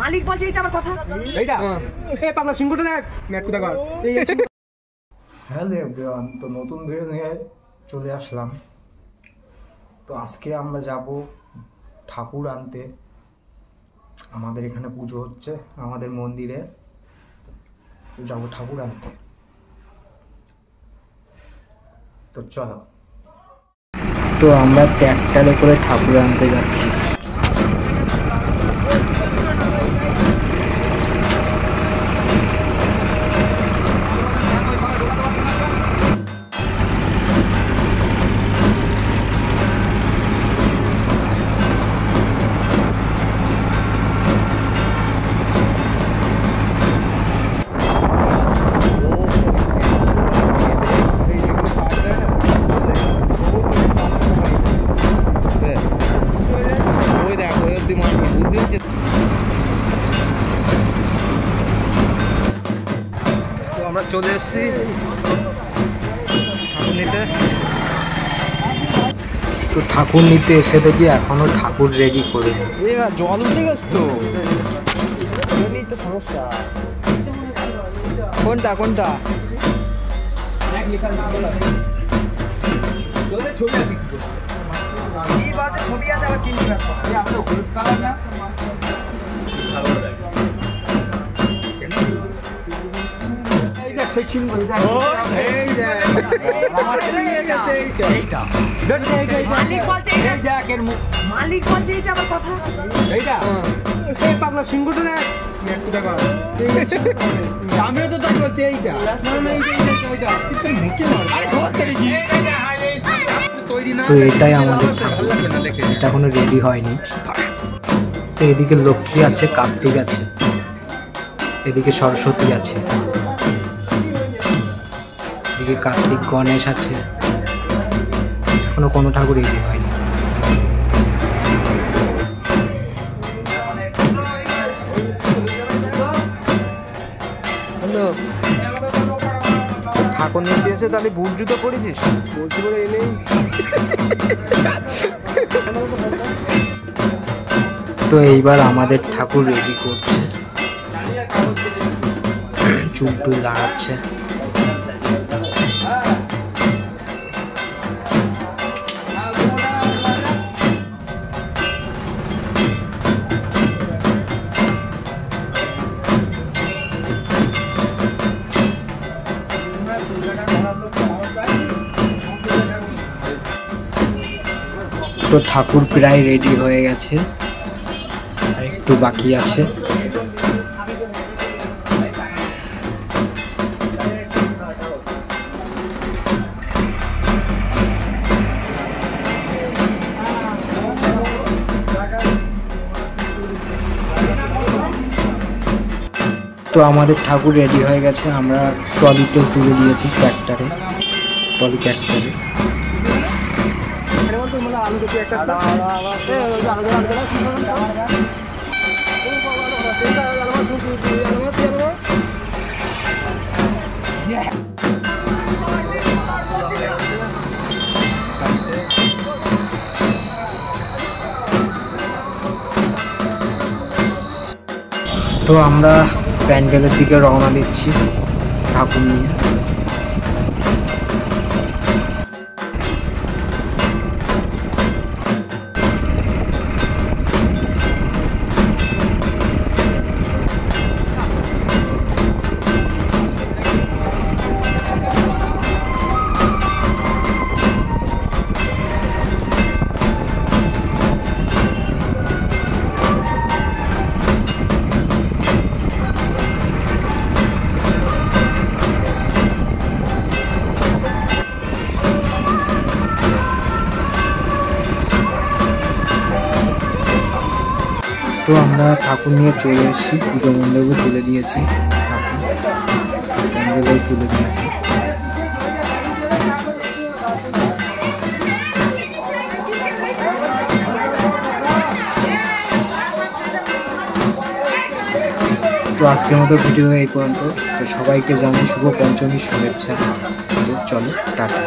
মালিক বলছে এটা আমার কথা পাবলা সিংহটা দেখ হ্যালো এভরিওয়ান, তো নতুন ভিডিও নিয়ে চলে আসলাম। তো আজকে আমরা যাব ঠাকুর আনতে। আমাদের এখানে পুজো হচ্ছে আমাদের মন্দিরে, তো যাবো ঠাকুর আনতে। তো চলো, তো আমরা ট্র্যাক্টরে করে ঠাকুর আনতে যাচ্ছি। আমরা চলে এসেছি ঠাকুর নিতে। তো ঠাকুর নিতে এসে দেখি এখনো ঠাকুর রেডি করে জল উঠে গেছে। তো সমস্যা কোনটা কোনটা মালিক বলছে এটা আমার কথা পাবলা সিংহটা দেখ আমিও তো তাই বলছি এইটা তো এটাই আমাদের ঠাকুর, এটা এখনো রেডি হয়নি। তো এদিকে লক্ষ্মী আছে, কার্তিক আছে, এদিকে সরস্বতী আছে, এদিকে কার্তিক গণেশ আছে। এখনো কোনো ঠাকুর রেডি হয়নি। ঠাকুর নিতে এসে তাহলে বুট জুতো পরেছিস? বলছি বলে এনেই। তো এইবার আমাদের ঠাকুর রেডি করছে, চুল টুল দাঁড়াচ্ছে। তো ঠাকুর প্রায় রেডি হয়ে গেছে, আর একটু বাকি আছে। তো আমাদের ঠাকুর রেডি হয়ে গেছে, আমরা ট্রলিতে তুলে দিয়েছি, ট্র্যাক্টরে, ট্রলি ট্র্যাক্টরে। তো আমরা প্যান্ডেলের দিকে রওনা দিচ্ছি ঠাকুর নিয়ে। তো আমরা ঠাকুর নিয়ে চলে এসেছি, পুজো মণ্ডপে তুলে দিয়েছি, প্যান্ডেলেও তুলে দিয়েছি। তো আজকের মতো ভিডিও এই পর্যন্ত। তো সবাইকে জানাই শুভ পঞ্চমীর শুভেচ্ছা। তো চলো টাটা।